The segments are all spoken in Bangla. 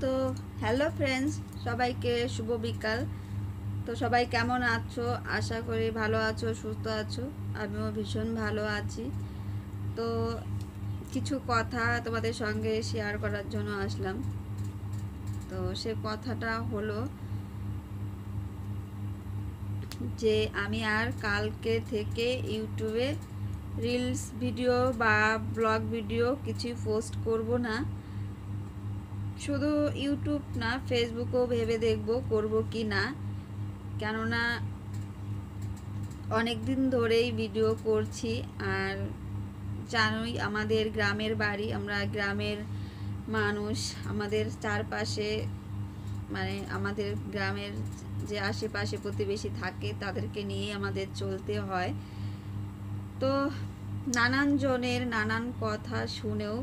তো হ্যালো ফ্রেন্ডস, সবাইকে শুভ বিকাল। তো সবাই কেমন আছো? আশা করি ভালো আছো, সুস্থ আছো। আমিও ভীষণ ভালো আছি। তো কিছু কথা তোমাদের সঙ্গে শেয়ার করার জন্য আসলাম। তো সে কথাটা হলো যে আমি আর কালকে থেকে ইউটিউবে রিলস ভিডিও বা ব্লগ ভিডিও কিছু পোস্ট করব না। শুধু ইউটিউব না, ফেসবুকও ভেবে দেখব করব কি না। কেননা অনেক দিন ধরেই ভিডিও করছি, আর জানোই আমাদের গ্রামের বাড়ি, আমরা গ্রামের মানুষ। আমাদের চারপাশে মানে আমাদের গ্রামের যে আশেপাশে প্রতিবেশী থাকে তাদেরকে নিয়ে আমাদের চলতে হয়। তো নানান জনের নানান কথা শুনেও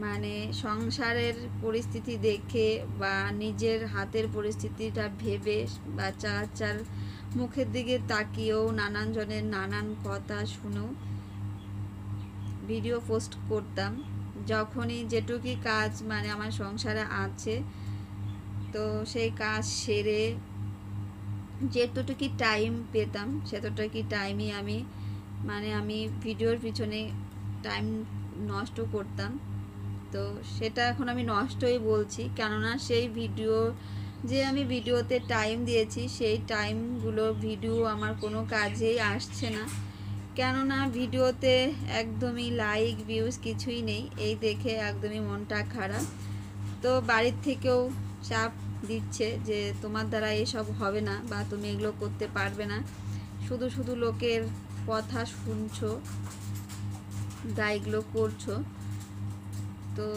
মানে সংসারের পরিস্থিতি দেখে বা নিজের হাতের পরিস্থিতিটা ভেবে বাচ্চার মুখের দিকে তাকিয়েও নানান জনের নানান কথা শুনেও ভিডিও পোস্ট করতাম। যখনই যেটুকুই কাজ মানে আমার সংসারে আছে, তো সেই কাজ সেরে যেতটুকু টাইম পেতাম সেতটুকু টাইমই আমি ভিডিওর পিছনে টাইম নষ্ট করতাম। তো সেটা এখন আমি নষ্টই বলছি, কেননা সেই ভিডিও যে আমি ভিডিওতে টাইম দিয়েছি সেই টাইমগুলো ভিডিও আমার কোনো কাজেই আসছে না। কেননা ভিডিওতে একদমই লাইক ভিউজ কিছুই নেই, এই দেখে একদমই মনটা খারাপ। তো বাড়ির থেকেও চাপ দিচ্ছে যে তোমার দ্বারা এসব হবে না বা তুমি এগুলো করতে পারবে না, শুধু শুধু লোকের কথা শুনছো বা এগুলো করছো। তো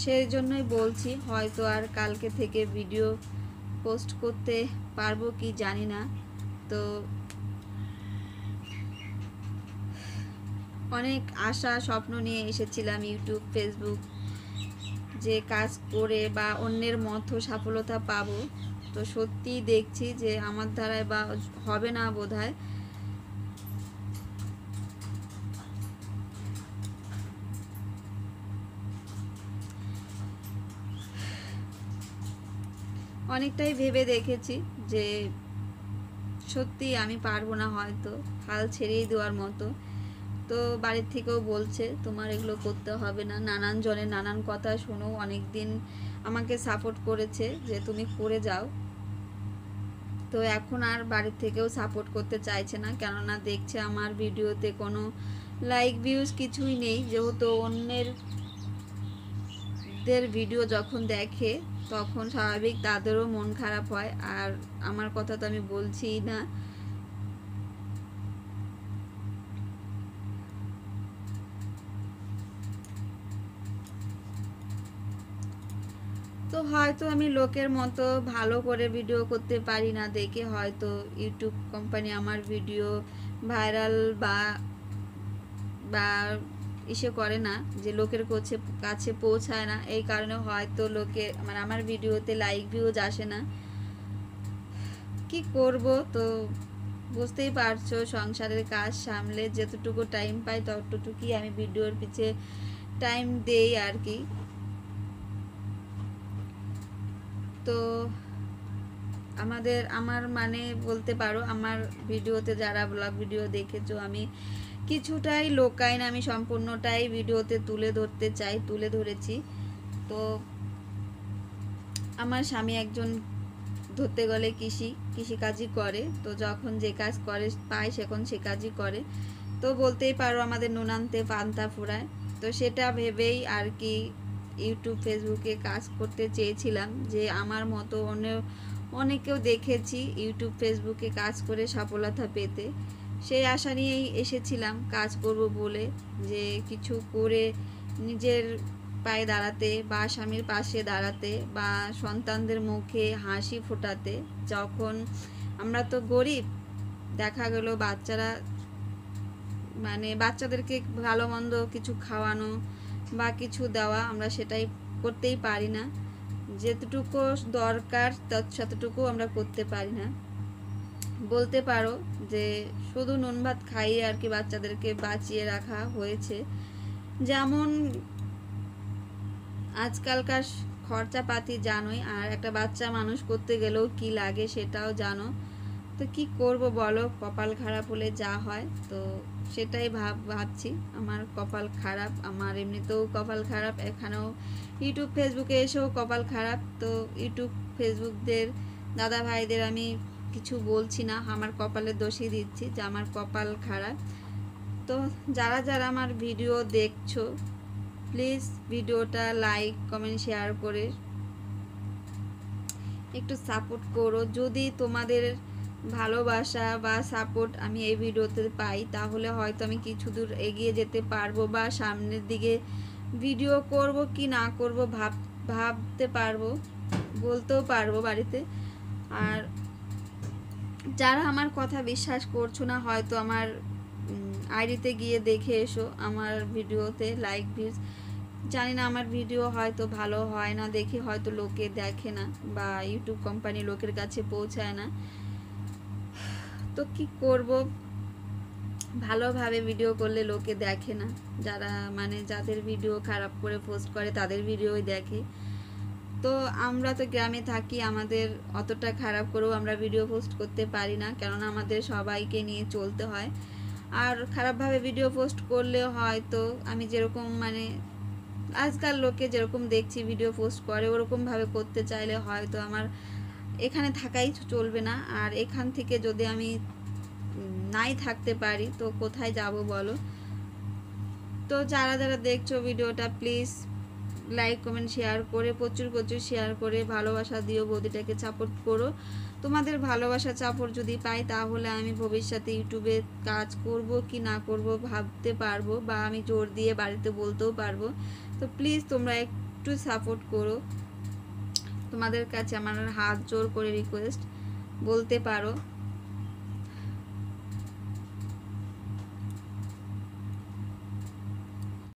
সেই জন্যই বলছি, হয়তো আর কালকে থেকে ভিডিও পোস্ট করতে পারবো কি জানি না। তো অনেক আশা স্বপ্ন নিয়ে এসেছিলাম ইউটিউব ফেসবুক যে কাজ করে বা অন্যের মতো সফলতা পাবো। তো সত্যিই দেখছি যে আমার দ্বারাই বা হবে না বোধহয়। অনেকটাই ভেবে দেখেছি যে সত্যি আমি পারবো না, হয়তো হাল ছেড়েই দেওয়ার মতো। তো বাড়ির থেকেও বলছে তোমার এগুলো করতে হবে না, নানান জনের নানান কথা শোনো, অনেক দিন আমাকে সাপোর্ট করেছে যে তুমি করে যাও। তো এখন আর বাড়ির থেকেও সাপোর্ট করতে চাইছে না, কেননা দেখছে আমার ভিডিওতে কোনো লাইক ভিউজ কিছুই নেই। যেহেতু অন্যদের ভিডিও যখন দেখে তখন স্বাভাবিক তাদেরও মন খারাপ হয়, আর আমার কথা তো আমি বলছিই না। তো হয়তো আমি লোকের মতো ভালো করে ভিডিও করতে পারি না দেখে হয়তো ইউটিউব কোম্পানি আমার ভিডিও ভাইরাল বা বা ইসে করে না, যে লোকের কাছে পৌঁছায় না। এই কারণে হয়তো লোকে মানে আমার ভিডিওতে লাইক ভিউজ আসে না। কি করব? তো বুঝতেই পারছো, সংসারের কাজ সামলে যতটুকু টাইম পাই ততটুকুই আমি ভিডিওর পিছে টাইম দেই আর কি। তো আমার মানে বলতে পারো আমার ভিডিওতে যারা ব্লগ ভিডিও দেখেছো, আমি কিছুটাই লোকাই না, আমি সম্পূর্ণটাই ভিডিওতে তুলে ধরতে চাই, তুলে ধরেছি। তো আমার স্বামী একজন ধরতে গেলে কৃষিকাজই করে। তো যখন যে কাজ করে পায় সেখন সে কাজই করে। তো বলতেই পারো আমাদের নুন আনতে পান্তা ফুরায়। তো সেটা ভেবেই আর কি ইউটিউব ফেসবুকে কাজ করতে চেয়েছিলাম, যে আমার মতো অনেকেও দেখেছি ইউটিউব ফেসবুকে কাজ করে সফলতা পেতে। সেই আশা নিয়েই এসেছিলাম কাজ করব বলে, যে কিছু করে নিজের পায়ে দাঁড়াতে বা স্বামীর পাশে দাঁড়াতে বা সন্তানদের মুখে হাসি ফোটাতে। যখন আমরা তো গরিব, দেখা গেল বাচ্চারা মানে বাচ্চাদেরকে ভালো মন্দ কিছু খাওয়ানো বা কিছু দেওয়া, আমরা সেটাই করতেই পারি না। যেতটুকু দরকার ততটুকু আমরা করতে পারি না। বলতে পারো যে শুধু নুন ভাত খাইয়ে আর কি বাচ্চাদেরকে বাঁচিয়ে রাখা হয়েছে। যেমন আজকালকার খরচাপাতি জানোই, আর একটা বাচ্চা মানুষ করতে গেলেও কি লাগে সেটাও জানো। তো কি করব বলো, কপাল খারাপ হলে যা হয়, তো সেটাই ভাবছি। আমার কপাল খারাপ, আমার এমনিতেও কপাল খারাপ, এখানেও ইউটিউব ফেসবুকে এসেও কপাল খারাপ। তো ইউটিউব ফেসবুকদের দাদা ভাইদের আমি কিছু বলছি না, আমার কপালের দোষই দিচ্ছি যে আমার কপাল খারাপ। তো যারা যারা আমার ভিডিও দেখছো, প্লিজ ভিডিওটা লাইক কমেন্ট শেয়ার করে একটু সাপোর্ট করো। যদি তোমাদের ভালোবাসা বা সাপোর্ট আমি এই ভিডিওতে পাই, তাহলে হয়তো আমি কিছু দূর এগিয়ে যেতে পারবো, বা সামনের দিকে ভিডিও করব কি না করব ভাবতে পারবো, বলতেও পারবো বাড়িতে। আর যারা আমার কথা বিশ্বাস করছো না, হয়তো আমার আইডিতে গিয়ে দেখে এসো আমার ভিডিওতে লাইক ভিউজ। জানি না, আমার ভিডিও হয়তো ভালো হয় না দেখে হয়তো লোকে দেখে না, বা ইউটিউব কোম্পানি লোকের কাছে পৌঁছায় না। তো কি করব, ভালোভাবে ভিডিও করলে লোকে দেখে না, যারা মানে যাদের ভিডিও খারাপ করে পোস্ট করে তাদের ভিডিওই দেখে। তো আমরা তো গ্রামে থাকি, আমাদের অতটা খারাপ করেও আমরা ভিডিও পোস্ট করতে পারি না, কেননা আমাদের সবাইকে নিয়ে চলতে হয়। আর খারাপভাবে ভিডিও পোস্ট করলে হয়তো আমি যেরকম মানে আজকাল লোকে যেরকম দেখছি ভিডিও পোস্ট করে, ওরকমভাবে করতে চাইলে হয়তো আমার এখানে থাকাই চলবে না। আর এখান থেকে যদি আমি নাই থাকতে পারি তো কোথায় যাব বলো। তো যারা যারা দেখছো ভিডিওটা, প্লিজ লাইক কমেন্ট শেয়ার করে প্রচুর প্রচুর শেয়ার করে ভালোবাসা দিও, বৌদিটাকে সাপোর্ট করো। তোমাদের ভালোবাসা সাপোর্ট যদি পাই, তাহলে আমি ভবিষ্যতে ইউটিউবে কাজ করব কি না করব ভাবতে পারবো, বা আমি জোর দিয়ে বাড়িতে বলতেও পারবো। তো প্লিজ তোমরা একটু সাপোর্ট করো, তোমাদের কাছে আমার হাত জোর করে রিকোয়েস্ট, বলতে পারো।